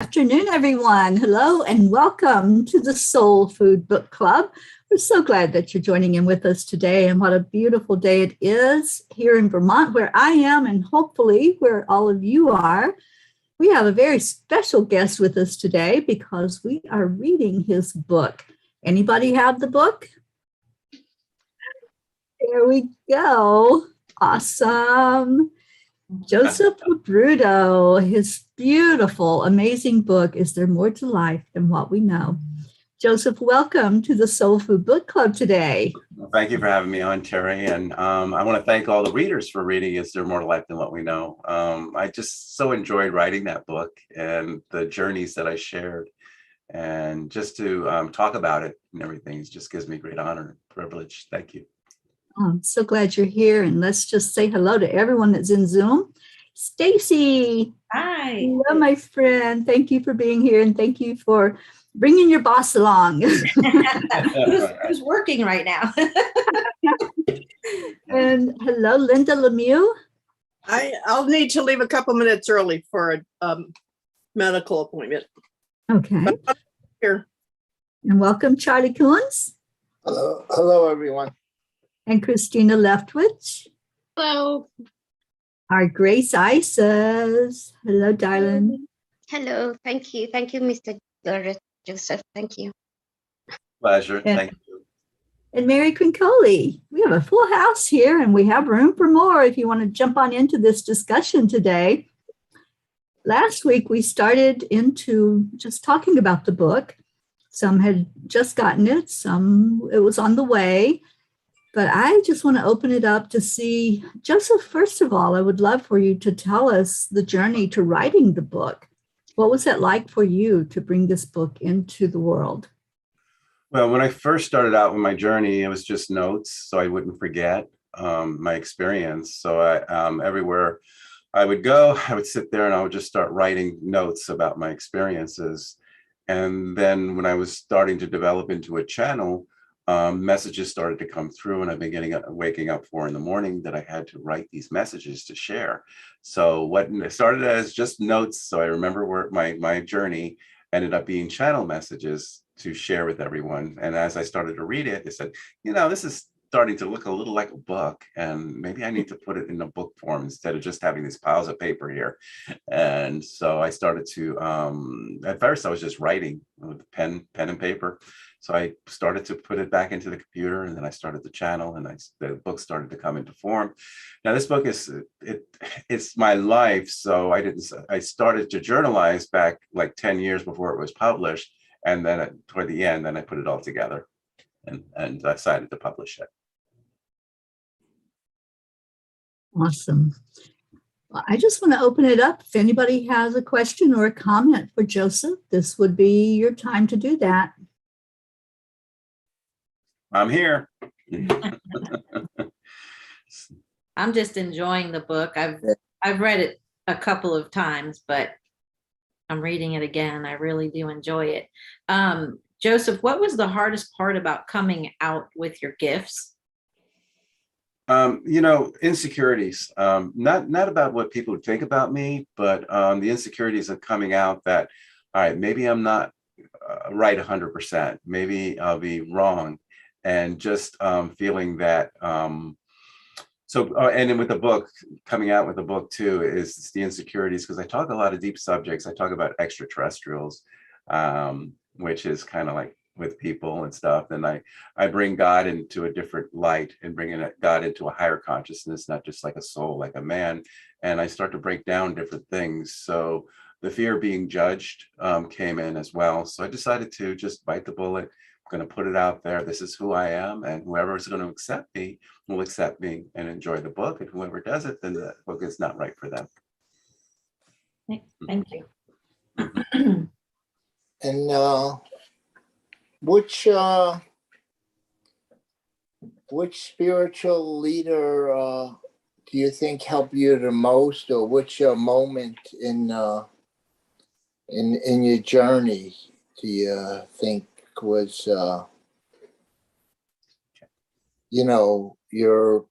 Afternoon, everyone. Hello and welcome to the Soul Food Book Club. We're so glad that you're joining in with us today, and what a beautiful day it is here in Vermont, where I am, and hopefully where all of you are. We have a very special guest with us today because we are reading his book. Anybody have the book? There we go. Awesome. Joseph Bruto, his beautiful, amazing book, Is There More to Life Than What We Know? Joseph, welcome to the Soul Food Book Club today. Well, thank you for having me on, Teri. And I want to thank all the readers for reading Is There More to Life Than What We Know? I just so enjoyed writing that book and the journeys that I shared. And just to talk about it and everything just gives me great honor and privilege. Thank you. I'm so glad you're here, and let's just say hello to everyone that's in Zoom. Stacy. Hi. Hello, my friend. Thank you for being here, and thank you for bringing your boss along. who's working right now. And hello, Linda Lemieux. I'll need to leave a couple minutes early for a medical appointment. Okay. Here. And welcome, Charlie Coons. Hello, everyone. And Christina Leftwich. Hello. Our Grace Isis. Hello, darling. Hello. Thank you. Thank you, Mr. Joseph. Thank you. Pleasure. Thank you. And Mary Quincoli. We have a full house here, and we have room for more if you want to jump on into this discussion today. Last week, we started into just talking about the book. Some had just gotten it. Some, it was on the way. But I just want to open it up to see, Joseph, first of all, I would love for you to tell us the journey to writing the book. What was it like for you to bring this book into the world? Well, when I first started out with my journey, it was just notes, so I wouldn't forget my experience. So everywhere I would go, I would sit there and I would just start writing notes about my experiences. And then when I was starting to develop into a channel, messages started to come through, and I've been waking up 4 a.m. that I had to write these messages to share. So what started as just notes, so I remember where my journey ended up being channel messages to share with everyone. And as I started to read it, I said, this is starting to look a little like a book, and maybe I need to put it in a book form instead of just having these piles of paper here. And so I started to, at first I was just writing with pen and paper. So I started to put it back into the computer, and then I started the channel, and the book started to come into form. Now this book it's my life. So I started to journalize back like 10 years before it was published. And then toward the end, then I put it all together and decided to publish it. Awesome. Well, I just want to open it up. If anybody has a question or a comment for Joseph, this would be your time to do that. I'm here. I'm just enjoying the book. I've read it a couple of times, but I'm reading it again. I really do enjoy it. Joseph, what was the hardest part about coming out with your gifts? Insecurities, not about what people would think about me, but the insecurities of coming out that, all right, maybe I'm not right 100%. Maybe I'll be wrong. And just feeling that, and then with the book, coming out with the book too, is the insecurities, because I talk a lot of deep subjects. I talk about extraterrestrials, which is kind of like with people and stuff. And I bring God into a different light and bringing God into a higher consciousness, not just like a soul, like a man. And I start to break down different things. So the fear of being judged came in as well. So I decided to just bite the bullet. Going to put it out there. This is who I am, and whoever is going to accept me will accept me and enjoy the book. And whoever doesn't, then the book is not right for them. Thank you. And which spiritual leader do you think helped you the most, or which moment in your journey do you think was your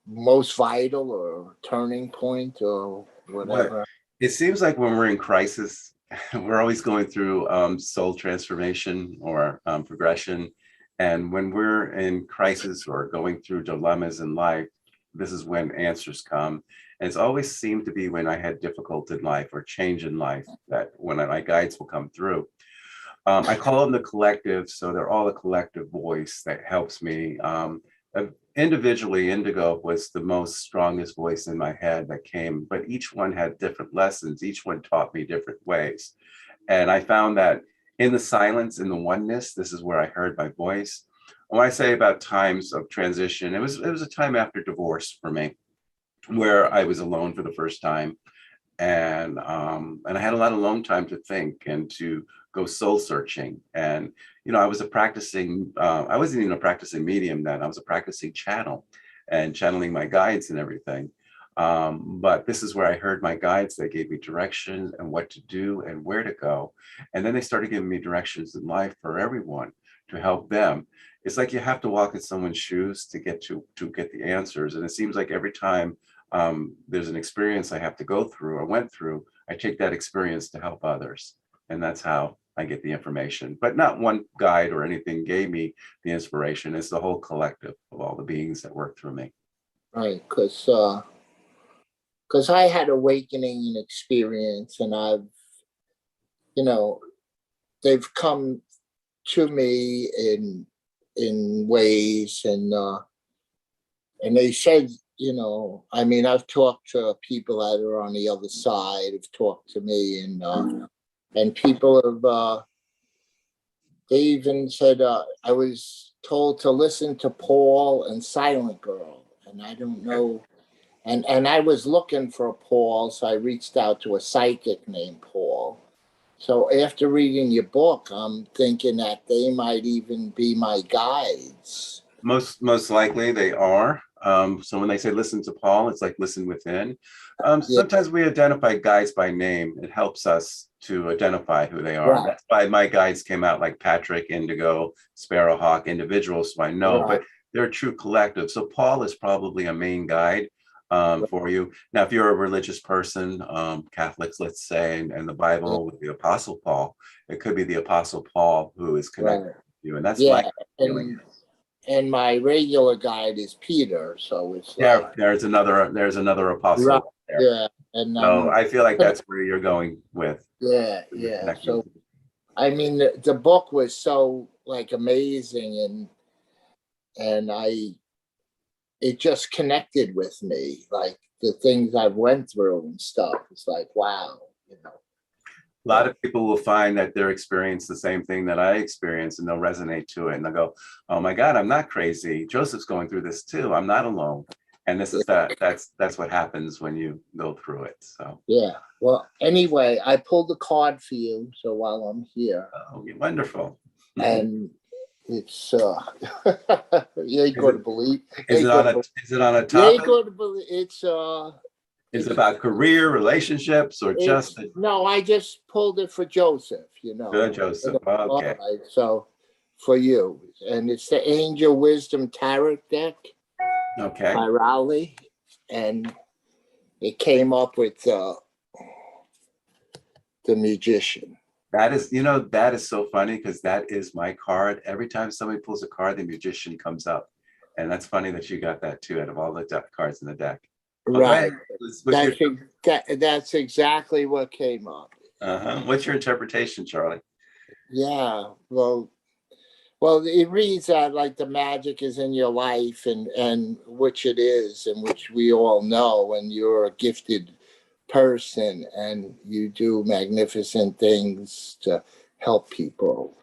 most vital or turning point or whatever? It seems like when we're in crisis, we're always going through soul transformation or progression. And when we're in crisis or going through dilemmas in life, this is when answers come. And it's always seemed to be when I had difficult in life or change in life that when my guides will come through. I call them the collective, so they're all a collective voice that helps me. Individually, Indigo was the most strongest voice in my head that came, but each one had different lessons. Each one taught me different ways. And I found that in the silence, in the oneness, this is where I heard my voice. When I say about times of transition, it was a time after divorce for me, where I was alone for the first time. And I had a lot of alone time to think and to go soul searching. And I was I wasn't even a practicing medium then. I was a practicing channel and channeling my guides and everything. But this is where I heard my guides. They gave me direction and what to do and where to go. And then they started giving me directions in life for everyone to help them. It's like you have to walk in someone's shoes to get the answers. And it seems like every time there's an experience I have to go through or went through, I take that experience to help others. And that's how I get the information. But not one guide or anything gave me the inspiration. It's the whole collective of all the beings that work through me. Right, because I had awakening and experience, and they've come to me in ways, and they said, I've talked to people that are on the other side, have talked to me, and people have, they even said, I was told to listen to Paul and Silent Girl, and I don't know. And I was looking for a Paul, so I reached out to a psychic named Paul. So after reading your book, I'm thinking that they might even be my guides. Most likely they are. So when they say listen to Paul, it's like listen within. Sometimes we identify guides by name. It helps us to identify who they are. Right. That's why my guides came out like Patrick, Indigo, Sparrowhawk, individuals, so I know, right. But they're a true collective. So Paul is probably a main guide for you. Now, if you're a religious person, Catholics, let's say, and the Bible with the Apostle Paul, it could be the Apostle Paul who is connected with you. And that's my feeling. And my regular guide is Peter, so it's like there's another apostle. Right, there. Yeah, and so I feel like that's where you're going with. Yeah. So, the book was so like amazing, and it just connected with me, like the things I've went through and stuff. It's like, wow, A lot of people will find that they're experiencing the same thing that I experienced, and they'll resonate to it, and they'll go, "Oh my God, I'm not crazy. Joseph's going through this too. I'm not alone." And this is that's what happens when you go through it. So Well, anyway, I pulled the card for you, so while I'm here. Oh, wonderful. And it's you ain't going to believe. Is it on a topic? You ain't going to believe it's Is it about career, relationships, or just? No, I just pulled it for Joseph, Good, Joseph. Okay. All right, so for you. And it's the Angel Wisdom Tarot deck. Okay. By Rowley. And it came up with the Magician. That is so funny because that is my card. Every time somebody pulls a card, the Magician comes up. And that's funny that you got that too out of all the cards in the deck. Right. That's exactly what came up. What's your interpretation, Charlie? Yeah, well, it reads that like the magic is in your life, and which it is, and which we all know, and you're a gifted person, and you do magnificent things to help people,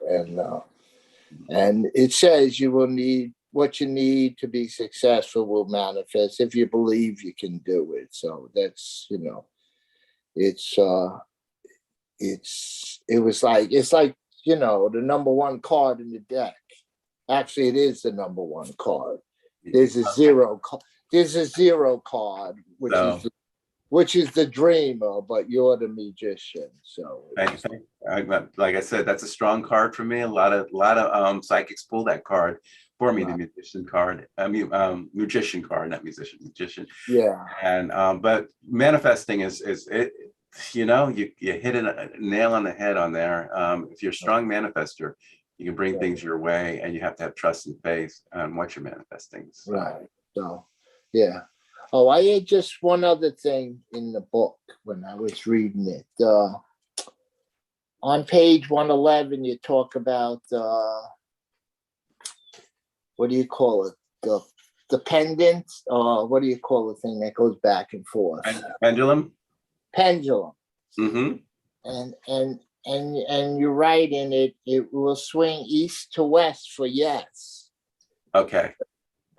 and it says you will need. What you need to be successful will manifest if you believe you can do it. So that's, it's like the number one card in the deck. Actually, it is the number one card. There's a zero card, which is the dreamer, but you're the magician. So like I said, that's a strong card for me. A lot of psychics pull that card for me, the magician card. magician card, not musician, magician. Yeah. And but manifesting is it you know, you hit a nail on the head on there. If you're a strong manifester, you can bring things your way, and you have to have trust and faith on what you're manifesting. So. Right. So, yeah. Oh, I had just one other thing in the book when I was reading it. On page 111, you talk about, what do you call it? The pendant, what do you call the thing that goes back and forth? Pendulum. Pendulum. Mm-hmm. And you're right in it. It will swing east to west for yes. Okay.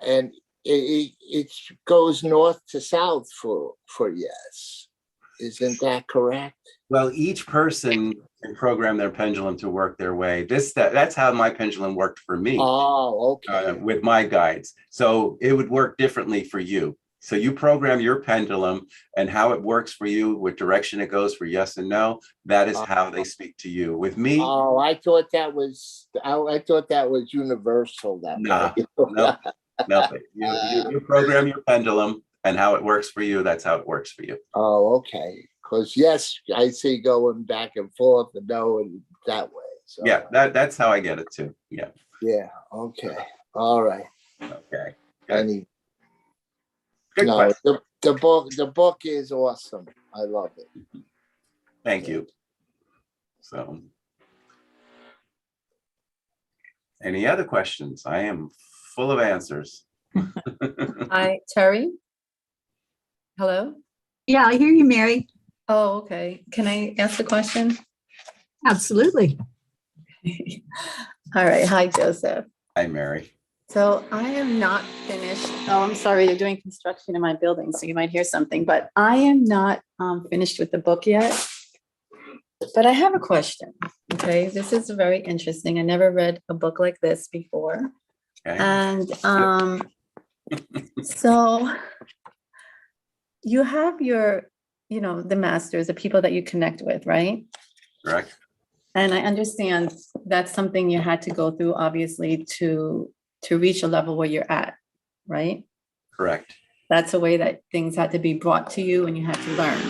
And it goes north to south for yes. Isn't that correct? Well, each person can program their pendulum to work their way. That's how my pendulum worked for me. Oh, okay. With my guides. So it would work differently for you. So you program your pendulum, and how it works for you, what direction it goes for yes and no, that is how they speak to you. With me, oh, I thought that was universal. That no. You program your pendulum, and how it works for you, that's how it works for you. Oh, okay. Because yes, I see going back and forth and no, and that way. So Yeah, that's how I get it too. Yeah. yeah. Okay. All right. Okay. Any Good no, question. the book is awesome. I love it. Thank you. So, any other questions? I am full of answers. Hi, Teri. Hello. Yeah, I hear you, Mary. Oh, okay. Can I ask a question? Absolutely. All right. Hi, Joseph. Hi, Mary. So I am not finished. Oh, I'm sorry. They're doing construction in my building, so you might hear something, but I am not finished with the book yet. But I have a question. Okay. This is very interesting. I never read a book like this before. Okay. And so you have your, the masters, the people that you connect with, right? Correct. And I understand that's something you had to go through, obviously, to reach a level where you're at, right? Correct. That's a way that things had to be brought to you and you had to learn.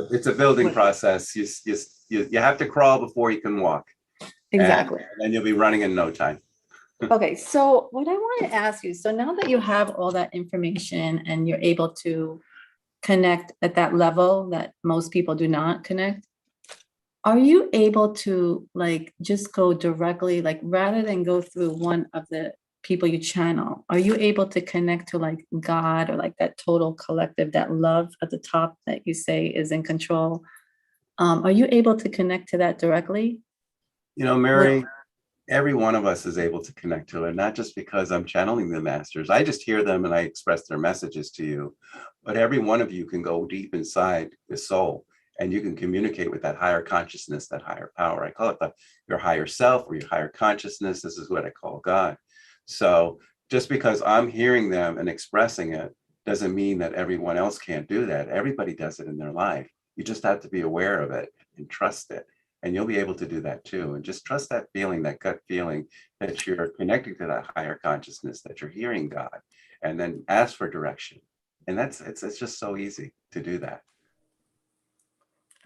It's a building process. You have to crawl before you can walk. Exactly. And then you'll be running in no time. Okay, so what I want to ask you, so now that you have all that information and you're able to connect at that level that most people do not connect, are you able to just go directly, rather than go through one of the people you channel, are you able to connect to God or that total collective, that love at the top that you say is in control? Are you able to connect to that directly? Mary, every one of us is able to connect to it, not just because I'm channeling the masters. I just hear them and I express their messages to you. But every one of you can go deep inside the soul, and you can communicate with that higher consciousness, that higher power. I call it your higher self or your higher consciousness. This is what I call God. So just because I'm hearing them and expressing it doesn't mean that everyone else can't do that. Everybody does it in their life. You just have to be aware of it and trust it. And you'll be able to do that too. And just trust that feeling, that gut feeling that you're connecting to that higher consciousness, that you're hearing God, and then ask for direction. And it's just so easy to do that.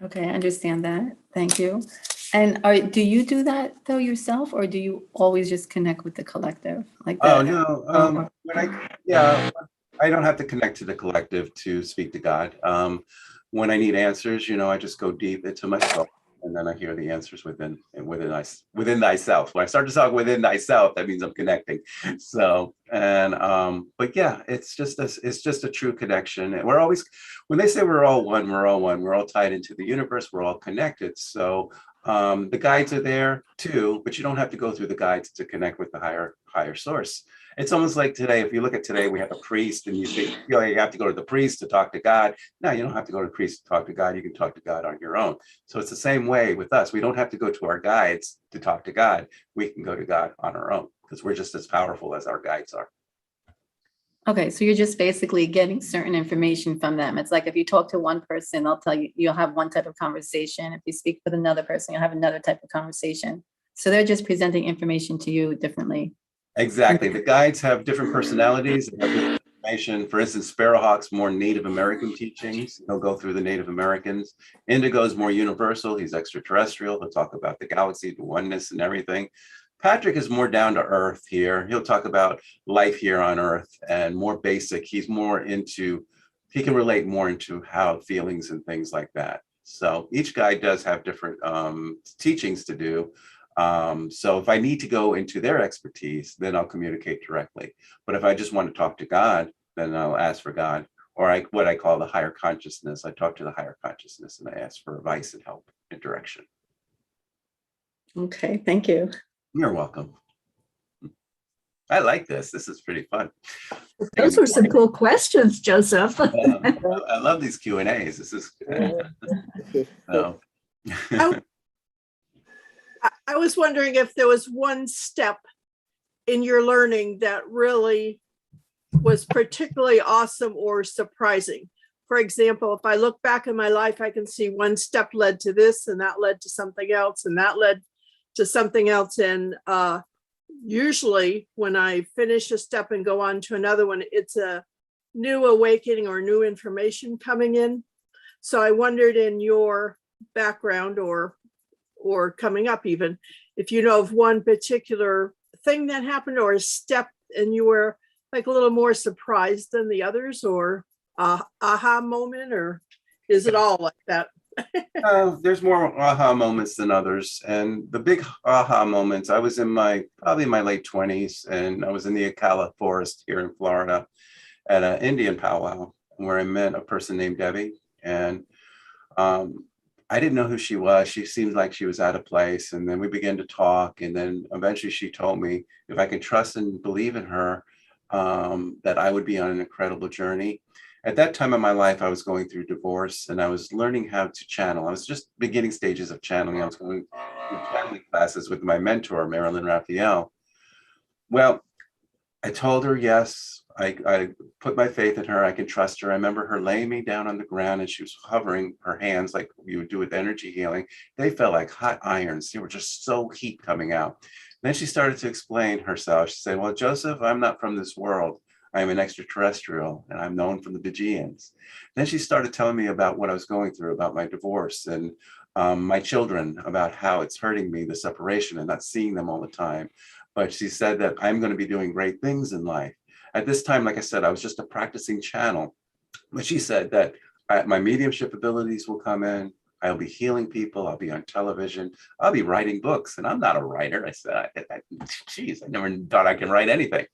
Okay, I understand that. Thank you. And do you do that though yourself, or do you always just connect with the collective like that? Oh no, I don't have to connect to the collective to speak to God. When I need answers, I just go deep into myself, and then I hear the answers within thyself. When I start to talk within thyself, that means I'm connecting. So, but yeah, it's just a true connection. And we're always, when they say we're all one, we're all one. We're all tied into the universe. We're all connected. So the guides are there too, but you don't have to go through the guides to connect with the higher source. It's almost like today, if you look at today, we have a priest, and you think, you have to go to the priest to talk to God. No, you don't have to go to the priest to talk to God. You can talk to God on your own. So it's the same way with us. We don't have to go to our guides to talk to God. We can go to God on our own because we're just as powerful as our guides are. Okay, so you're just basically getting certain information from them. It's like if you talk to one person, they'll tell you, you'll have one type of conversation. If you speak with another person, you'll have another type of conversation. So they're just presenting information to you differently. Exactly. The guides have different personalities, they have different information. For instance, Sparrowhawk's more Native American teachings. He'll go through the Native Americans. Indigo's more universal. He's extraterrestrial. He'll talk about the galaxy, the oneness and everything. Patrick is more down to earth here. He'll talk about life here on earth and more basic. He's more into, he can relate more into how feelings and things like that. So each guy does have different teachings to do. So if I need to go into their expertise, then I'll communicate directly. But if I just want to talk to God, then I'll ask for God, or what I call the higher consciousness. I talk to the higher consciousness and I ask for advice and help and direction. Okay, thank you. You're welcome. I like this. This is pretty fun. Those were some cool questions, Joseph. I love these Q&As. This is so. I was wondering if there was one step in your learning that really was particularly awesome or surprising. For example, if I look back in my life, I can see one step led to this, and that led to something else, and that led to something else. And usually when I finish a step and go on to another one, it's a new awakening or new information coming in. So I wondered, in your background or coming up even, if you know of one particular thing that happened or a step and you were like a little more surprised than the others, or aha moment, or is it all like that? There's more aha moments than others. And the big aha moments, I was in probably my late 20s, and I was in the Ocala forest here in Florida at an Indian powwow where I met a person named Debbie. And I didn't know who she was. She seemed like she was out of place. And then we began to talk. And then eventually she told me if I could trust and believe in her, that I would be on an incredible journey. At that time in my life, I was going through divorce and I was learning how to channel. I was just beginning stages of channeling. I was going through channeling classes with my mentor, Marilyn Raphael. Well, I told her, yes, I put my faith in her. I can trust her. I remember her laying me down on the ground and she was hovering her hands like you would do with energy healing. They felt like hot irons. They were just so heat coming out. Then she started to explain herself. She said, well, Joseph, I'm not from this world. I'm an extraterrestrial and I'm known from the Fijians. Then she started telling me about what I was going through, about my divorce and my children, about how it's hurting me, the separation and not seeing them all the time. But she said that I'm going to be doing great things in life. At this time, like I said, I was just a practicing channel. But she said that my mediumship abilities will come in. I'll be healing people. I'll be on television. I'll be writing books. And I'm not a writer. I said, geez, I never thought I could write anything.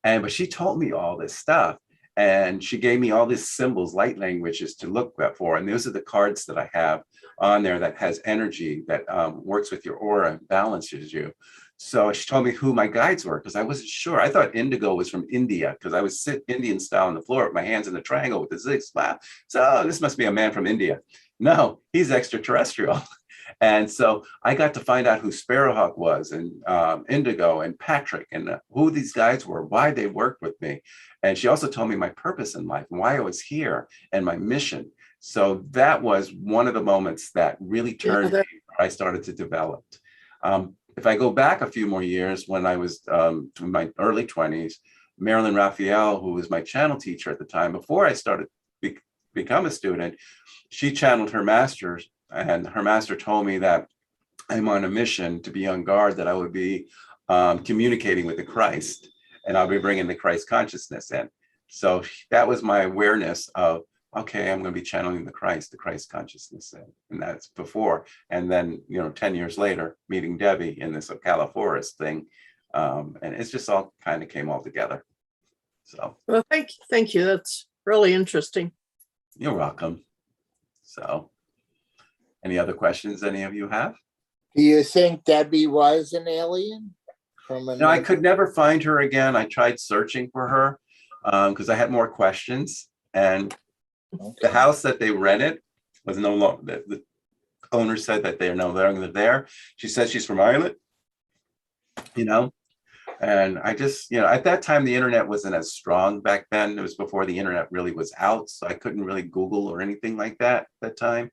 But she told me all this stuff. And she gave me all these symbols, light languages to look for. And those are the cards that I have on there that has energy that works with your aura and balances you. So she told me who my guides were because I wasn't sure. I thought indigo was from India because I was sit Indian style on the floor with my hands in a triangle with the zig splat. So this must be a man from India. No, he's extraterrestrial. And so I got to find out who Sparrowhawk was and Indigo and Patrick and who these guys were, why they worked with me. And she also told me my purpose in life, why I was here and my mission. So that was one of the moments that really turned me, I started to develop. If I go back a few more years, when I was in my early 20s, Marilyn Raphael, who was my channel teacher at the time, before I started become a student, she channeled her masters, and her master told me that I'm on a mission to be on guard, that I would be communicating with the Christ, and I'll be bringing the Christ consciousness in. So that was my awareness of, okay, I'm going to be channeling the Christ consciousness in. And that's before. And then, 10 years later, meeting Debbie in this Ocala forest thing. And it's just all kind of came all together. So. Well, thank you. That's really interesting. You're welcome. So, any other questions any of you have? Do you think Debbie was an alien? No, I could never find her again. I tried searching for her because I had more questions. And the house that they rented was no longer, the owner said that they're no longer there. She said she's from Ireland, and I just, at that time, the internet wasn't as strong back then. It was before the internet really was out. So I couldn't really Google or anything like that at that time.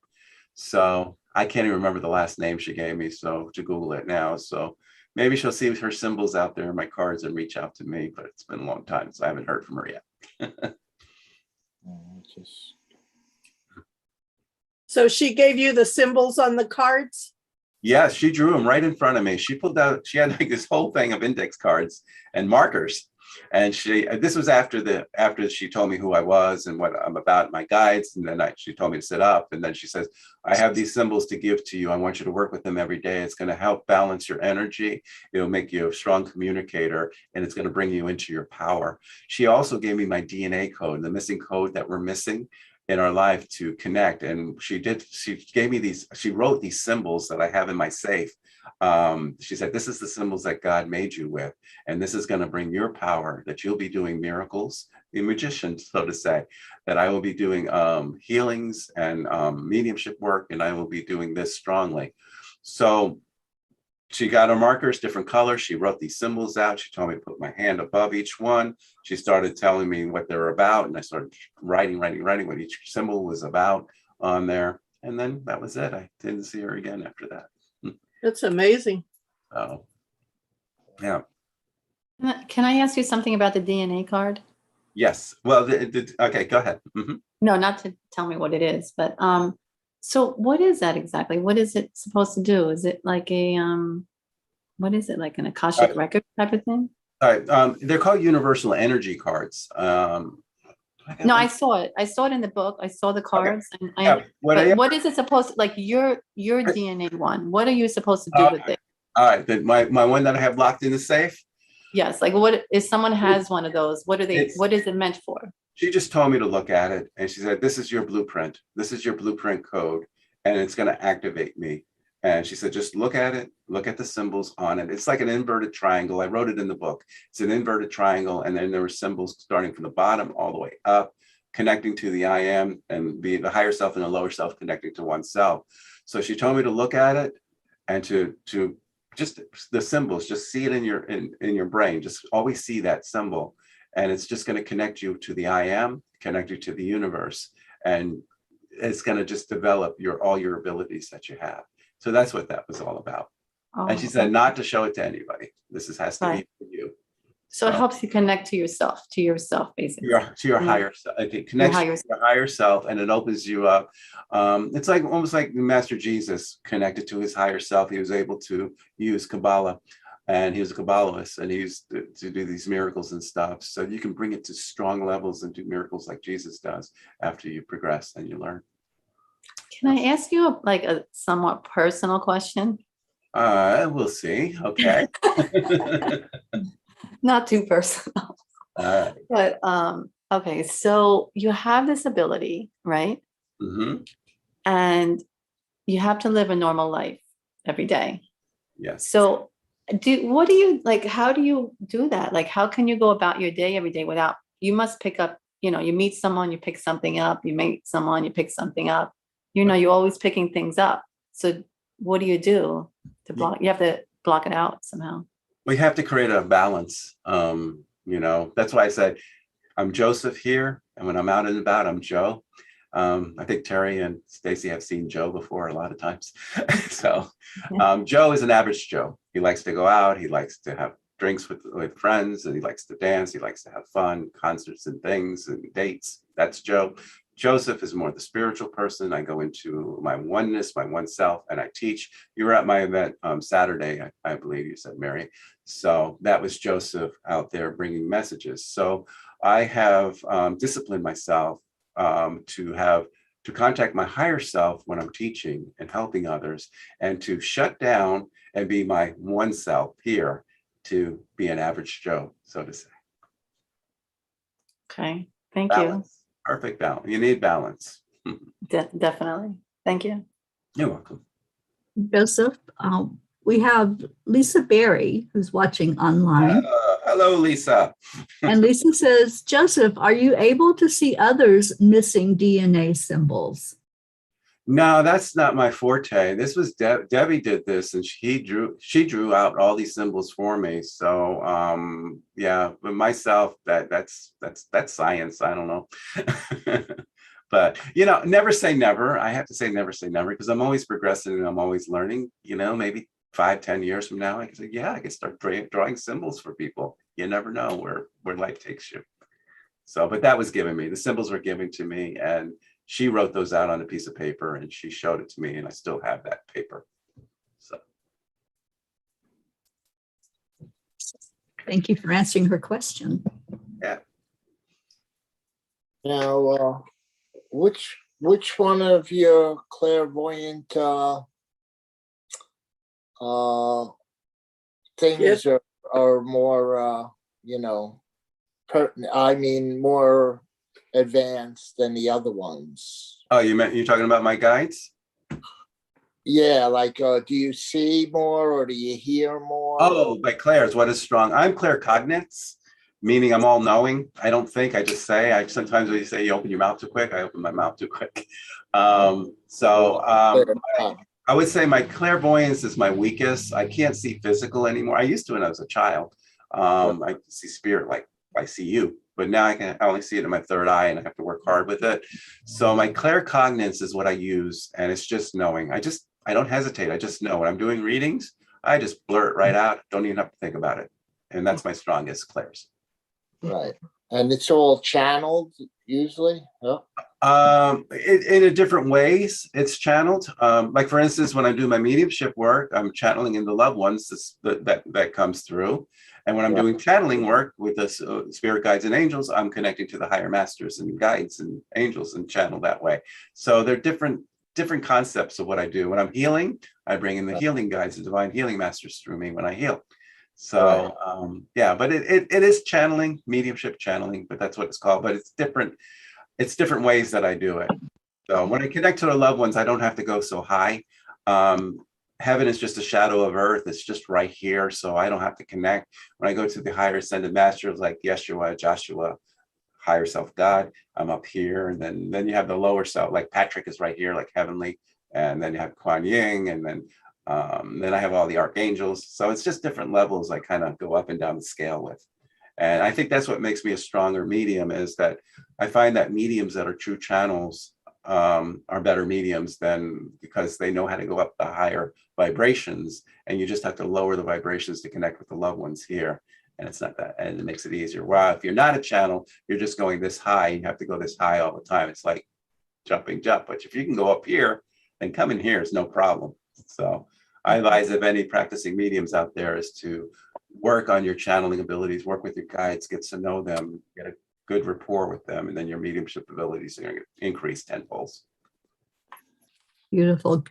So I can't even remember the last name she gave me. So to Google it now. So maybe she'll see her symbols out there in my cards and reach out to me, but it's been a long time, so I haven't heard from her yet. So she gave you the symbols on the cards? Yes, she drew them right in front of me. She pulled out, she had like this whole thing of index cards and markers. And this was after she told me who I was and what I'm about, my guides. And then she told me to sit up. And then she says, I have these symbols to give to you. I want you to work with them every day. It's going to help balance your energy. It'll make you a strong communicator, and it's going to bring you into your power. She also gave me my DNA code, the missing code that we're missing in our life to connect. And she gave me she wrote these symbols that I have in my safe. She said, this is the symbols that God made you with, and this is going to bring your power, that you'll be doing miracles, the magician, so to say, that I will be doing healings and mediumship work, and I will be doing this strongly. So she got her markers, different colors. She wrote these symbols out. She told me to put my hand above each one. She started telling me what they're about, and I started writing what each symbol was about on there. And then that was it. I didn't see her again after that. That's amazing. Oh, yeah. Can I ask you something about the DNA card? Yes. Well, okay, go ahead. Mm-hmm. No, not to tell me what it is, but so what is that exactly? What is it supposed to do? Is it like a what is it, like an Akashic record type of thing? All right. They're called universal energy cards. No, I saw it. I saw it in the book. I saw the cards, and what is it supposed to, like your DNA one? What are you supposed to do with it? All right, my one that I have locked in the safe. Yes, like what if someone has one of those? What is it meant for? She just told me to look at it, and she said, "This is your blueprint. This is your blueprint code, and it's going to activate me." And she said, "Just look at it. Look at the symbols on it. It's like an inverted triangle. I wrote it in the book. It's an inverted triangle, and then there were symbols starting from the bottom all the way up, connecting to the I am, and the higher self and the lower self connecting to oneself." So she told me to look at it and to just the symbols, just see it in your brain. Just always see that symbol, and it's just going to connect you to the I am, connect you to the universe, and it's going to just develop all your abilities that you have. So that's what that was all about. Oh, and she said not to show it to anybody. This has to be for you. So it helps you connect to yourself basically. To your higher self. It connects you to your higher self, and it opens you up. It's like almost like Master Jesus connected to his higher self. He was able to use Kabbalah, and he was a Kabbalist, and he used to do these miracles and stuff. So you can bring it to strong levels and do miracles like Jesus does after you progress and you learn. Can I ask you like a somewhat personal question? We'll see. Okay. Not too personal. But okay, so you have this ability, right? Mm-hmm. And you have to live a normal life every day. Yes. So what do you like, how do you do that? Like, how can you go about your day every day without, you must pick up, you meet someone, you pick something up, you meet someone, you pick something up, you're always picking things up. So what do you do to block? You have to block it out somehow. We have to create a balance. That's why I said I'm Joseph here, and when I'm out and about, I'm Joe. I think Teri and Stacy have seen Joe before a lot of times. So Joe is an average Joe. He likes to go out. He likes to have drinks with friends, and he likes to dance. He likes to have fun, concerts and things and dates. That's Joe. Joseph is more the spiritual person. I go into my oneness, my one self, and I teach. You were at my event Saturday, I believe you said, Mary. So that was Joseph out there bringing messages. So I have disciplined myself to contact my higher self when I'm teaching and helping others, and to shut down and be my one self here, to be an average Joe, so to say. Okay, thank Balance. You. Perfect balance. You need balance. Definitely. Thank you. You're welcome. Joseph, we have Lisa Berry, who's watching online. Hello, Lisa. And Lisa says, Joseph, are you able to see others missing DNA symbols? No, that's not my forte. This was Debbie did this, and she drew out all these symbols for me. So yeah, but myself, that's science. I don't know. But never say never. I have to say never, because I'm always progressing and I'm always learning. Maybe 5-10 years from now, I can say, yeah, I can start drawing symbols for people. You never know where life takes you. So, but that was given me. The symbols were given to me, and she wrote those out on a piece of paper, and she showed it to me, and I still have that paper. So. Thank you for answering her question. Yeah. Now, which one of your clairvoyant things are more I mean, more advanced than the other ones? Oh, you're talking about my guides? Yeah, like do you see more or do you hear more? Oh, by clairs, what is strong? I'm claircognizant, meaning I'm all knowing. I don't think, I just say. I sometimes when you say you open your mouth too quick, I open my mouth too quick. I would say my clairvoyance is my weakest. I can't see physical anymore. I used to when I was a child. I see spirit, like I see you, but now I only see it in my third eye, and I have to work hard with it. So my claircognizance is what I use, and it's just knowing. I don't hesitate. I just know when I'm doing readings. I just blurt it right out. Don't even have to think about it, and that's my strongest clairs. Right, and it's all channeled usually. Yeah. In different ways, it's channeled. Like for instance, when I do my mediumship work, I'm channeling in the loved ones that comes through. And when I'm doing channeling work with the spirit guides and angels, I'm connecting to the higher masters and guides and angels and channel that way. So they're different concepts of what I do. When I'm healing, I bring in the healing guides, the divine healing masters through me when I heal. So yeah, but it is channeling, mediumship channeling, but that's what it's called. But it's different ways that I do it. So when I connect to the loved ones, I don't have to go so high. Heaven is just a shadow of earth. It's just right here. So I don't have to connect. When I go to the higher ascended masters like Yeshua, Joshua, higher self God, I'm up here. And then you have the lower self, like Patrick is right here, like heavenly. And then you have Kuan Yin, and then I have all the archangels. So it's just different levels I kind of go up and down the scale with. And I think that's what makes me a stronger medium, is that I find that mediums that are true channels are better mediums because they know how to go up the higher vibrations, and you just have to lower the vibrations to connect with the loved ones here. And it's not that, and it makes it easier. Wow, if you're not a channel, you're just going this high, you have to go this high all the time. It's like jumping jump. But if you can go up here, then coming here is no problem. So I advise if any practicing mediums out there is to work on your channeling abilities, work with your guides, get to know them, get a good rapport with them, and then your mediumship abilities are going to increase tenfold. Beautiful.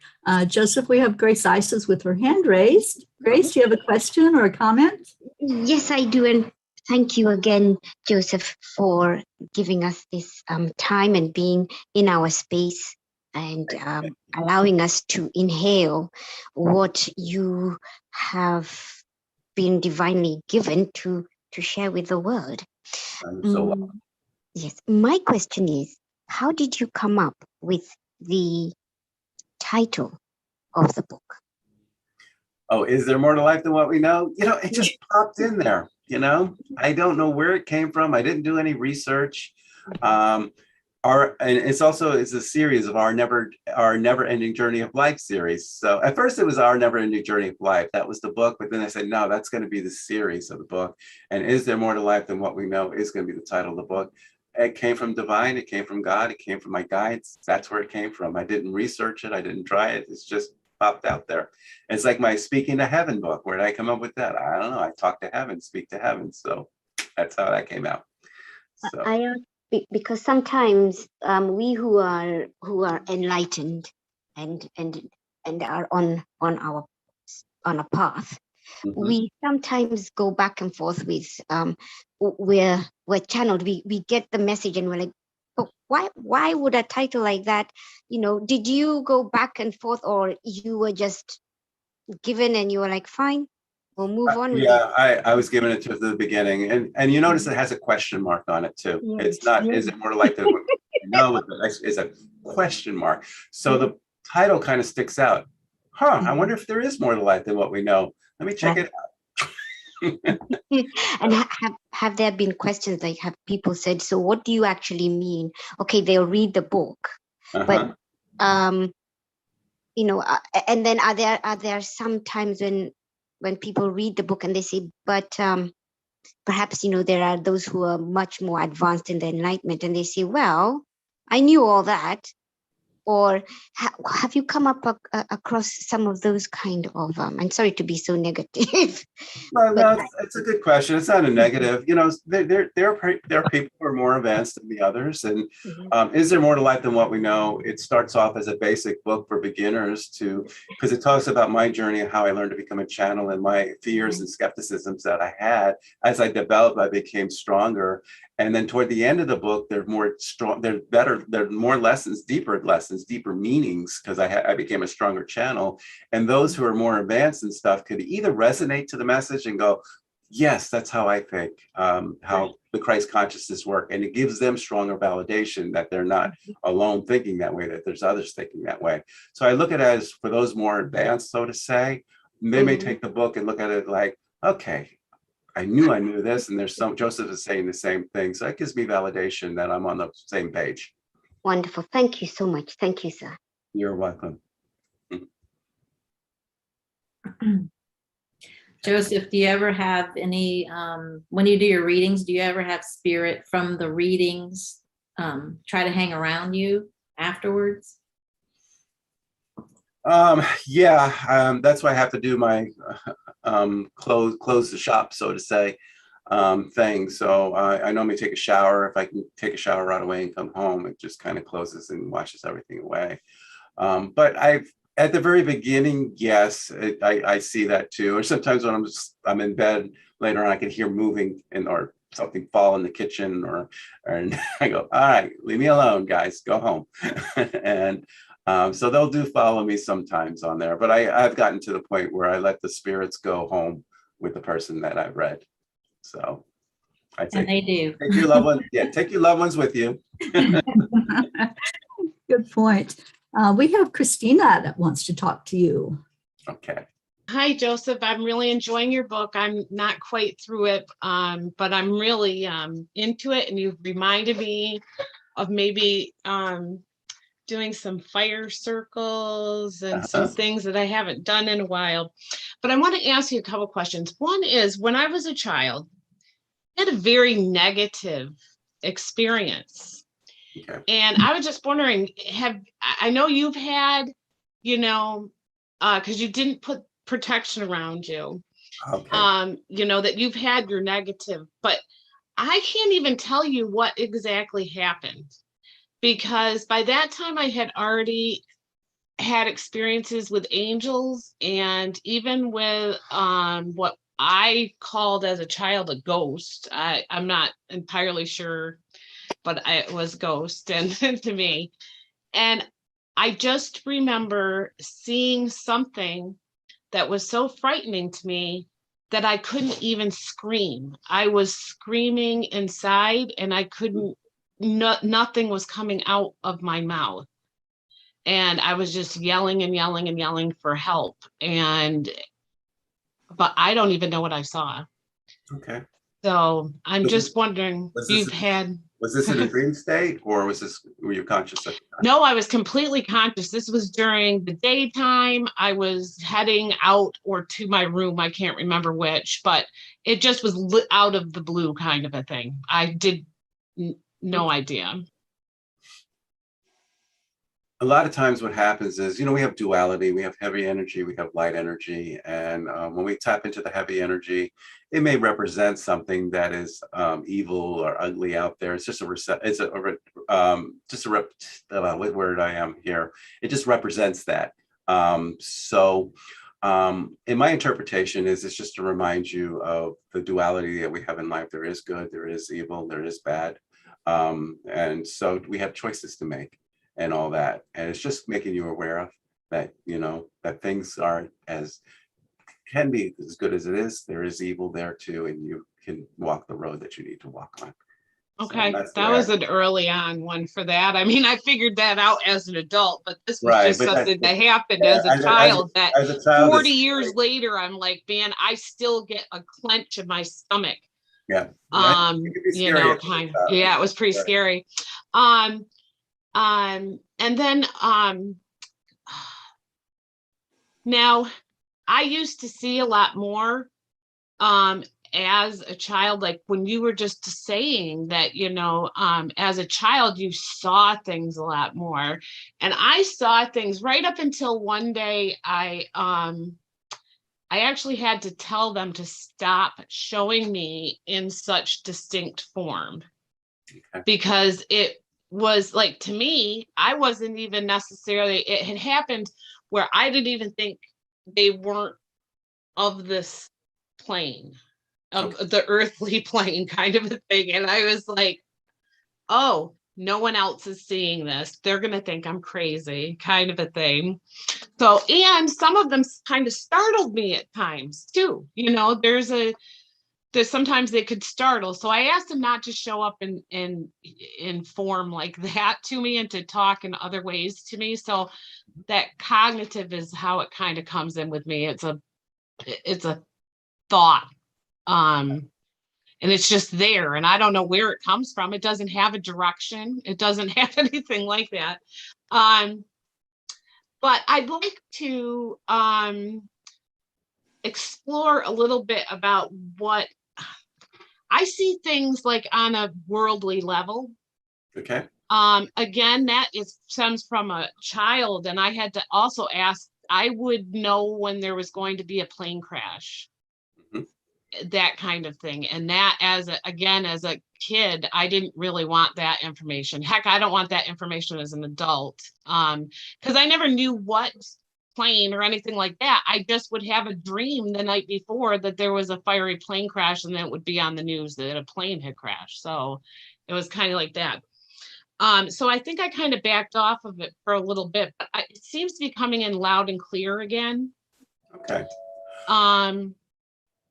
Joseph, we have Grace Isis with her hand raised. Grace, do you have a question or a comment? Yes, I do. And thank you again, Joseph, for giving us this time and being in our space and allowing us to inhale what you have been divinely given to share with the world. Yes. My question is, how did you come up with the title of the book? Oh, is there more to life than what we know? It just popped in there. I don't know where it came from. I didn't do any research. And it's a series of our never ending journey of life series. So at first it was our never ending journey of life. That was the book. But then I said, no, that's going to be the series of the book. And is there more to life than what we know is going to be the title of the book. It came from divine. It came from God. It came from my guides. That's where it came from. I didn't research it. I didn't try it. It's just popped out there. It's like my Speaking to Heaven book. Where did I come up with that? I don't know. I talk to heaven, speak to heaven. So that's how that came out. So. Because sometimes we who are enlightened and are on a path, we sometimes go back and forth with we're channeled. We get the message and we're like, but why would a title like that? Did you go back and forth, or you were just given and you were like, fine, we'll move on with it? I was given it to the beginning, and you notice it has a question mark on it too. Yes. It's not, is it more to life than what you know? It's a question mark. So the title kind of sticks out. I wonder if there is more to life than what we know. Let me check it out. And have there been questions, like have people said, so what do you actually mean? Okay, they'll read the book, but and then are there some times when people read the book and they say, but perhaps, there are those who are much more advanced in the enlightenment and they say, well, I knew all that. Or have you come up across some of those kind of, I'm sorry to be so negative. No, it's a good question. It's not a negative. There are people who are more advanced than the others. And is there more to life than what we know? It starts off as a basic book for beginners because it talks about my journey and how I learned to become a channel and my fears and skepticisms that I had. As I developed, I became stronger. And then toward the end of the book, they're more strong, they're better, they're more lessons, deeper meanings, because I became a stronger channel. And those who are more advanced and stuff could either resonate to the message and go, yes, that's how I think, how the Christ consciousness work. And it gives them stronger validation that they're not alone thinking that way, that there's others thinking that way. So I look at it as for those more advanced, so to say, they may take the book and look at it like, okay, I knew this, and Joseph is saying the same thing. So that gives me validation that I'm on the same page. Wonderful. Thank you so much. Thank you, sir. You're welcome. Joseph, do you ever have any, when you do your readings, do you ever have spirit from the readings try to hang around you afterwards? Yeah, that's why I have to do my close the shop, so to say, thing. So I normally take a shower. If I can take a shower right away and come home, it just kind of closes and washes everything away. But at the very beginning, yes, I see that too. Or sometimes when I'm in bed later on, I can hear moving or something fall in the kitchen, and I go, all right, leave me alone, guys, go home. And so they'll do follow me sometimes on there, but I've gotten to the point where I let the spirits go home with the person that I've read. So I think they do. Take your loved ones, take your loved ones with you. Good point. We have Christina that wants to talk to you. Okay. Hi, Joseph. I'm really enjoying your book. I'm not quite through it, but I'm really into it. And you've reminded me of maybe doing some fire circles and some things that I haven't done in a while. But I want to ask you a couple questions. One is, when I was a child, I had a very negative experience. Okay. And I was just wondering, I know you've had, because you didn't put protection around you, Okay. That you've had your negative, but I can't even tell you what exactly happened. Because by that time I had already had experiences with angels, and even with what I called as a child a ghost. I'm not entirely sure, but it was ghost and to me. And I just remember seeing something that was so frightening to me that I couldn't even scream. I was screaming inside and I couldn't. Nothing was coming out of my mouth, and I was just yelling and yelling and yelling for help. But I don't even know what I saw. Okay. So I'm just wondering, was this in a dream state, or were you conscious at the time? No, I was completely conscious. This was during the daytime. I was heading out or to my room. I can't remember which, but it just was lit out of the blue kind of a thing. I did no idea. A lot of times what happens is, we have duality, we have heavy energy, we have light energy. And when we tap into the heavy energy, it may represent something that is evil or ugly out there. It's just what word I am here. It just represents that. In my interpretation it's just to remind you of the duality that we have in life. There is good, there is evil, there is bad. And so we have choices to make and all that. And it's just making you aware of that, that things can be as good as it is. There is evil there too, and you can walk the road that you need to walk on. Okay, so that was an early on one for that. I mean, I figured that out as an adult, but this was just something that happened as a child. 40 years later, I'm like, man, I still get a clench in my stomach. Yeah. It was pretty scary. And then Now, I used to see a lot more as a child, like when you were just saying that, as a child, you saw things a lot more. And I saw things right up until one day I actually had to tell them to stop showing me in such distinct form. Okay. Because it was like, to me, I wasn't even necessarily, it had happened where I didn't even think they weren't of this plane, of the earthly plane kind of a thing. And I was like, oh, no one else is seeing this. They're going to think I'm crazy kind of a thing. So, and some of them kind of startled me at times too. There's sometimes they could startle. So I asked them not to show up in form like that to me and to talk in other ways to me. So that cognitive is how it kind of comes in with me. It's a thought. And it's just there. And I don't know where it comes from. It doesn't have a direction. It doesn't have anything like that. But I'd like to explore a little bit about what I see things like on a worldly level. Okay. Again, that stems from a child, and I had to also ask, I would know when there was going to be a plane crash, that kind of thing. And that as a kid, I didn't really want that information. Heck, I don't want that information as an adult. Because I never knew what plane or anything like that. I just would have a dream the night before that there was a fiery plane crash, and then it would be on the news that a plane had crashed. So it was kind of like that. So I think I kind of backed off of it for a little bit, but it seems to be coming in loud and clear again. Okay.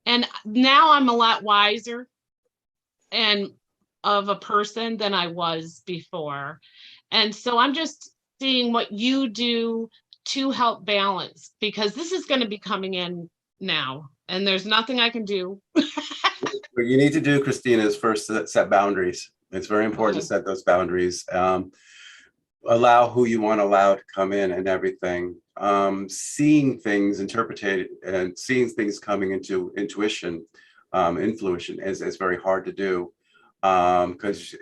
And now I'm a lot wiser and of a person than I was before. And so I'm just seeing what you do to help balance, because this is going to be coming in now and there's nothing I can do. What you need to do, Christina, is first set boundaries. It's very important to set those boundaries. Allow who you want to allow to come in and everything. Seeing things interpreted and seeing things coming into intuition, intuition is very hard to do, because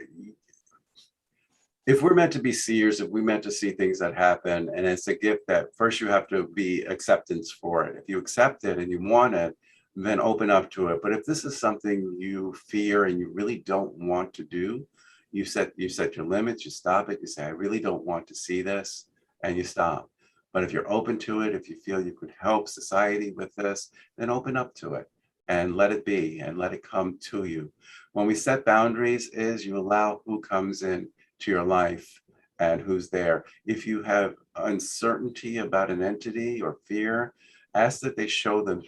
if we're meant to be seers, if we're meant to see things that happen, and it's a gift that first you have to be acceptance for it. If you accept it and you want it, then open up to it. But if this is something you fear and you really don't want to do, you set your limits, you stop it, you say, I really don't want to see this, and you stop. But if you're open to it, if you feel you could help society with this, then open up to it and let it be and let it come to you. When we set boundaries is you allow who comes in to your life and who's there. If you have uncertainty about an entity or fear, ask that they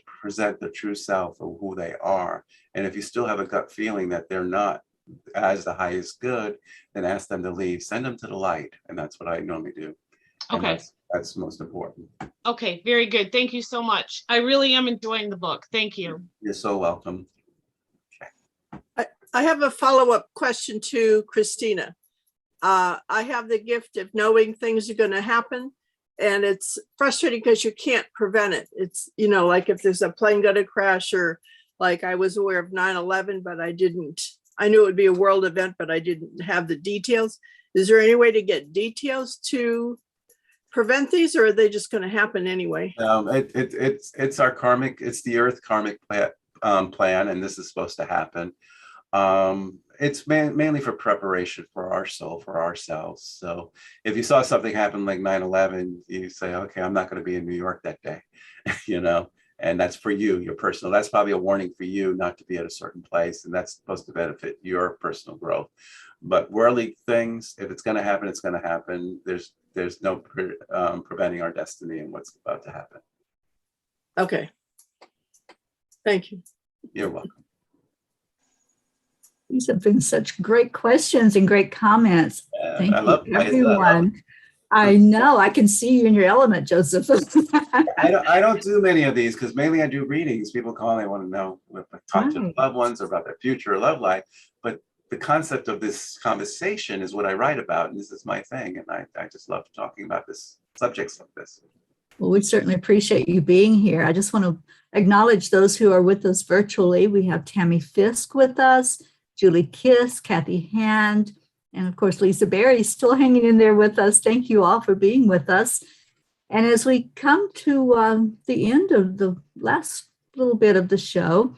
present the true self of who they are. And if you still have a gut feeling that they're not as the highest good, then ask them to leave, send them to the light. And that's what I normally do. And okay. That's most important. Okay, very good. Thank you so much. I really am enjoying the book. Thank you. You're so welcome. I have a follow-up question to Christina. I have the gift of knowing things are going to happen, and it's frustrating because you can't prevent it. It's, like if there's a plane going to crash, or like I was aware of 9/11, but I knew it would be a world event, but I didn't have the details. Is there any way to get details to prevent these, or are they just going to happen anyway? It's our karmic, it's the earth karmic plan, and this is supposed to happen. It's mainly for preparation for our soul, for ourselves. So if you saw something happen like 9/11, you say, okay, I'm not going to be in New York that day, and that's for you, your personal. That's probably a warning for you not to be at a certain place, and that's supposed to benefit your personal growth. But worldly things, if it's going to happen, it's going to happen. There's no preventing our destiny and what's about to happen. Okay. Thank you. You're welcome. These have been such great questions and great comments. Thank you, everyone. I know, I can see you in your element, Joseph. I don't do many of these because mainly I do readings. People call and they want to know, talk to loved ones about their future or love life. But the concept of this conversation is what I write about, and this is my thing. And I just love talking about this, subjects like this. Well, we certainly appreciate you being here. I just want to acknowledge those who are with us virtually. We have Tammy Fisk with us, Julie Kiss, Kathy Hand, and of course, Lisa Berry still hanging in there with us. Thank you all for being with us. And as we come to the end of the last little bit of the show,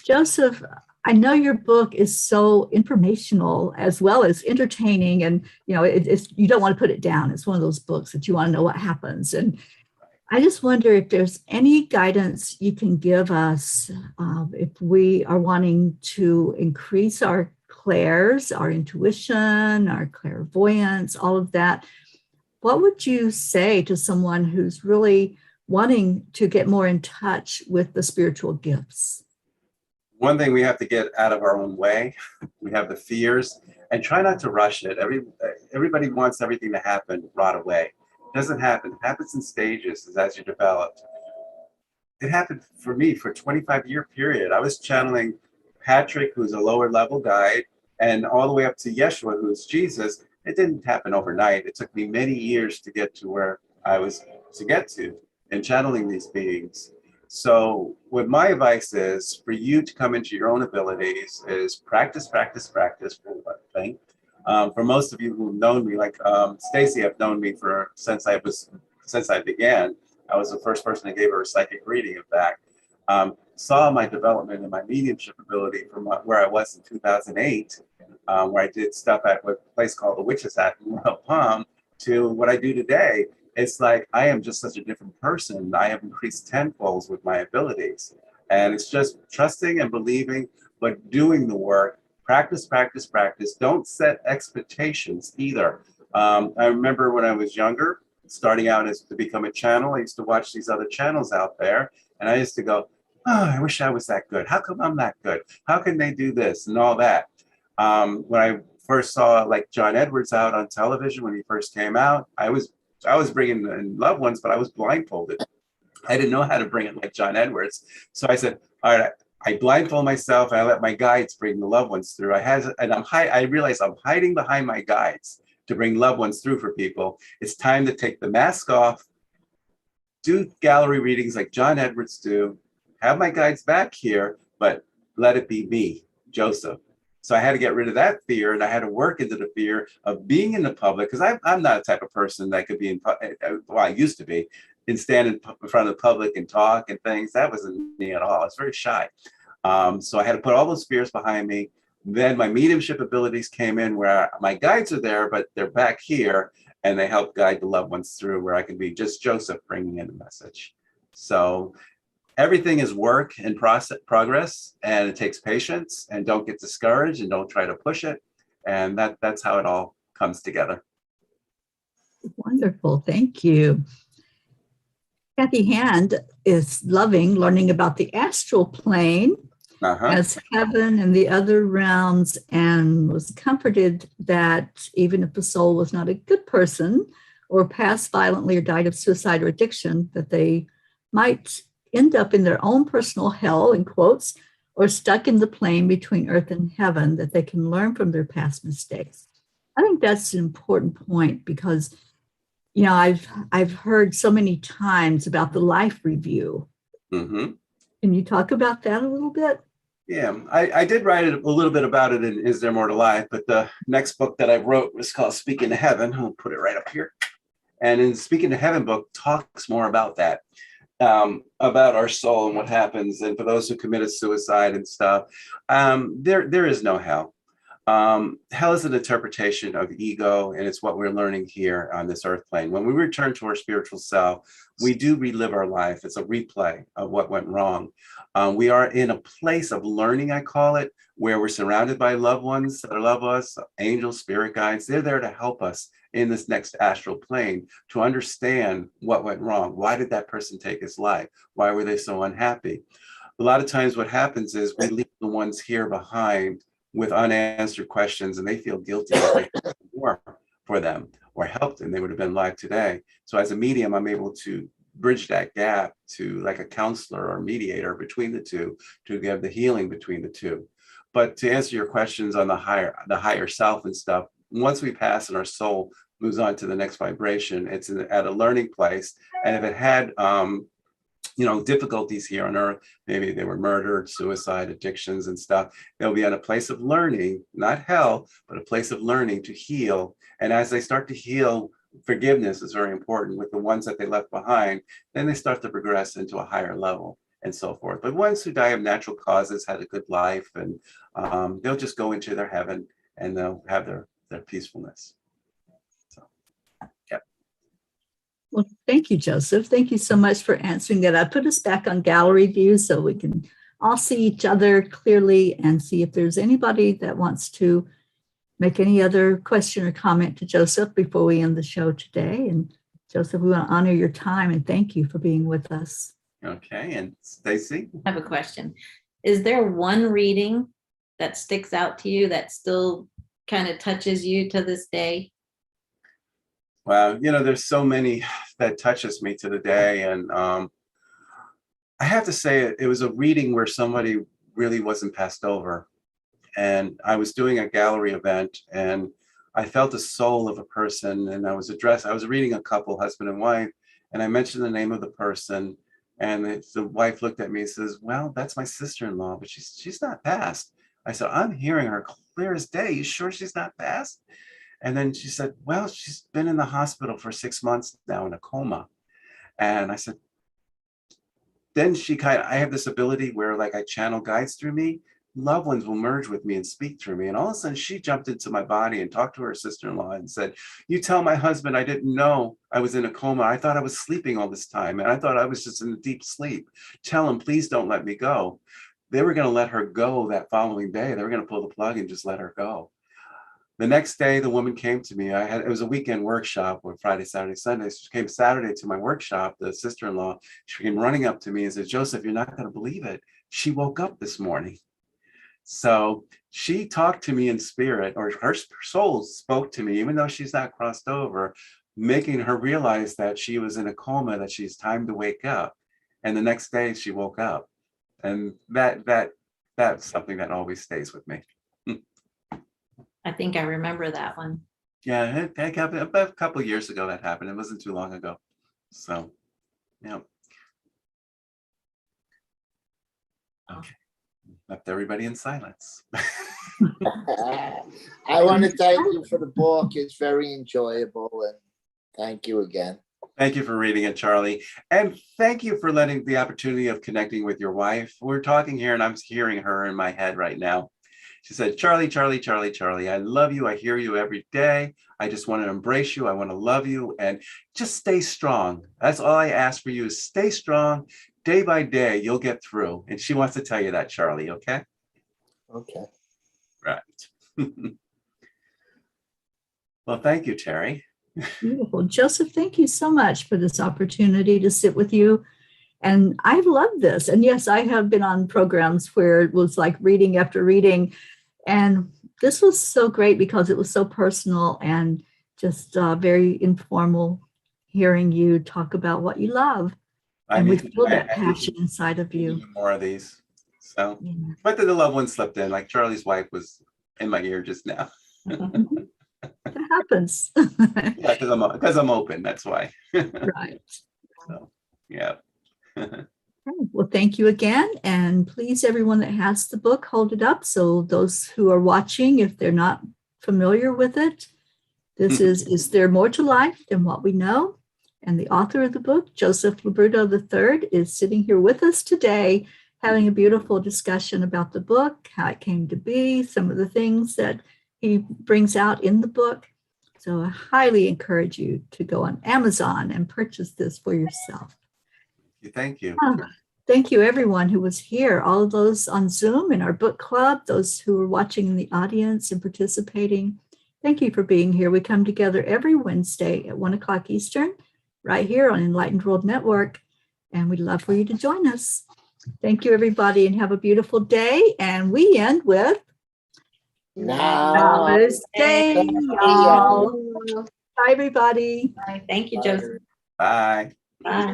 Joseph, I know your book is so informational as well as entertaining, and it's you don't want to put it down. It's one of those books that you want to know what happens. And I just wonder if there's any guidance you can give us if we are wanting to increase our clairs, our intuition, our clairvoyance, all of that. What would you say to someone who's really wanting to get more in touch with the spiritual gifts? One thing we have to get out of our own way, we have the fears, and try not to rush it. Everybody wants everything to happen right away. It doesn't happen. It happens in stages as you develop. It happened for me for a 25-year period. I was channeling Patrick, who's a lower level guide, and all the way up to Yeshua, who's Jesus. It didn't happen overnight. It took me many years to get to where I was to get to in channeling these beings. So what my advice is for you to come into your own abilities is practice, practice, practice for one thing. For most of you who've known me, like Stacy, have known me since I began. I was the first person that gave her a psychic reading, in fact. Saw my development in my mediumship ability from where I was in 2008, where I did stuff at a place called the Witch's Hat in Royal Palm, to what I do today. It's like I am just such a different person. I have increased tenfold with my abilities. And it's just trusting and believing, but doing the work. Practice, practice, practice. Don't set expectations either. I remember when I was younger, starting out as to become a channel, I used to watch these other channels out there, and I used to go, oh, I wish I was that good. How come I'm that good? How can they do this and all that? When I first saw like John Edwards out on television when he first came out, I was bringing in loved ones, but I was blindfolded. I didn't know how to bring it like John Edwards. So I said, all right, I blindfold myself and I let my guides bring the loved ones through. I realized I'm hiding behind my guides to bring loved ones through for people. It's time to take the mask off, do gallery readings like John Edwards do, have my guides back here, but let it be me, Joseph. So I had to get rid of that fear, and I had to work into the fear of being in the public, because I'm not a type of person that could be I used to be, and stand in front of the public and talk and things. That wasn't me at all. I was very shy. So I had to put all those fears behind me. Then my mediumship abilities came in, where my guides are there, but they're back here, and they help guide the loved ones through, where I can be just Joseph bringing in the message. So everything is work in progress, and it takes patience, and don't get discouraged and don't try to push it. And that's how it all comes together. Wonderful. Thank you. Kathy Hand is loving learning about the astral plane as heaven and the other realms, and was comforted that even if the soul was not a good person or passed violently or died of suicide or addiction, that they might end up in their own personal hell, in quotes, or stuck in the plane between earth and heaven, that they can learn from their past mistakes. I think that's an important point, because I've heard so many times about the life review. Mm-hmm. Can you talk about that a little bit? Yeah, I did write a little bit about it in Is There More to Life, but the next book that I wrote was called Speaking to Heaven. I'll put it right up here. And in Speaking to Heaven book talks more about that. About our soul and what happens, and for those who committed suicide and stuff, there is no hell. Hell is an interpretation of ego, and it's what we're learning here on this earth plane. When we return to our spiritual self, we do relive our life. It's a replay of what went wrong. We are in a place of learning, I call it, where we're surrounded by loved ones that love us, angels, spirit guides. They're there to help us in this next astral plane to understand what went wrong. Why did that person take his life? Why were they so unhappy? A lot of times what happens is we leave the ones here behind with unanswered questions, and they feel guilty that they could do more for them or help them. They would have been alive today. So as a medium, I'm able to bridge that gap to like a counselor or mediator between the two, to give the healing between the two. But to answer your questions on the higher self and stuff, once we pass and our soul moves on to the next vibration. It's at a learning place. And if it had, difficulties here on earth, maybe they were murdered, suicide, addictions and stuff, they'll be at a place of learning, not hell, but a place of learning to heal. And as they start to heal, forgiveness is very important with the ones that they left behind, then they start to progress into a higher level and so forth. But ones who die of natural causes had a good life, and they'll just go into their heaven and they'll have their peacefulness. So, yeah. Well, thank you, Joseph. Thank you so much for answering that. I put us back on gallery view so we can all see each other clearly and see if there's anybody that wants to make any other question or comment to Joseph before we end the show today. And Joseph, we want to honor your time and thank you for being with us. Okay, and Stacy? I have a question. Is there one reading that sticks out to you that still kind of touches you to this day? Wow, there's so many that touches me to the day. And I have to say it was a reading where somebody really wasn't passed over. And I was doing a gallery event and I felt the soul of a person, and I was reading a couple, husband and wife, and I mentioned the name of the person, and the wife looked at me and says, well, that's my sister-in-law, but she's not passed. I said, I'm hearing her clear as day. You sure she's not passed? And then she said, well, she's been in the hospital for 6 months now in a coma. And I said, then I have this ability where like I channel guides through me. Loved ones will merge with me and speak through me. And all of a sudden she jumped into my body and talked to her sister-in-law and said, you tell my husband I didn't know I was in a coma. I thought I was sleeping all this time. And I thought I was just in a deep sleep. Tell him, please don't let me go. They were going to let her go that following day. They were going to pull the plug and just let her go. The next day, the woman came to me. It was a weekend workshop on Friday, Saturday, Sunday. She came Saturday to my workshop, the sister-in-law. She came running up to me and said, Joseph, you're not going to believe it. She woke up this morning. So she talked to me in spirit, or her soul spoke to me, even though she's not crossed over, making her realize that she was in a coma, that she's time to wake up. And the next day she woke up. And that's something that always stays with me. I think I remember that one. Yeah, it happened about a couple of years ago that happened. It wasn't too long ago. So, yeah. Okay. Left everybody in silence. I want to thank you for the book. It's very enjoyable, and thank you again. Thank you for reading it, Charlie. And thank you for letting the opportunity of connecting with your wife. We're talking here and I'm hearing her in my head right now. She said, Charlie, Charlie, Charlie, Charlie, I love you. I hear you every day. I just want to embrace you. I want to love you and just stay strong. That's all I ask for you is stay strong. Day by day, you'll get through. And she wants to tell you that, Charlie, okay? Okay. Right. Well, thank you, Teri. Beautiful. Joseph, thank you so much for this opportunity to sit with you. And I've loved this. And yes, I have been on programs where it was like reading after reading. And this was so great because it was so personal and just very informal, hearing you talk about what you love. And we feel that passion inside of you. More of these. So, Yeah. but then the loved one slipped in, like Charlie's wife was in my ear just now. That happens. Yeah, because I'm open. That's why. Right. So, yeah. Well, thank you again. And please, everyone that has the book, hold it up. So those who are watching, if they're not familiar with it, this is there more to life than what we know? And the author of the book, Joseph Liberto III, is sitting here with us today, having a beautiful discussion about the book, how it came to be, some of the things that he brings out in the book. So I highly encourage you to go on Amazon and purchase this for yourself. Thank you. Thank you, everyone who was here, all of those on Zoom in our book club, those who were watching in the audience and participating. Thank you for being here. We come together every Wednesday at 1 o'clock Eastern, right here on Enlightened World Network. And we'd love for you to join us. Thank you, everybody, and have a beautiful day. And we end with Namaste, y'all. Bye, everybody. Bye. Thank you, Joseph. Bye. Bye.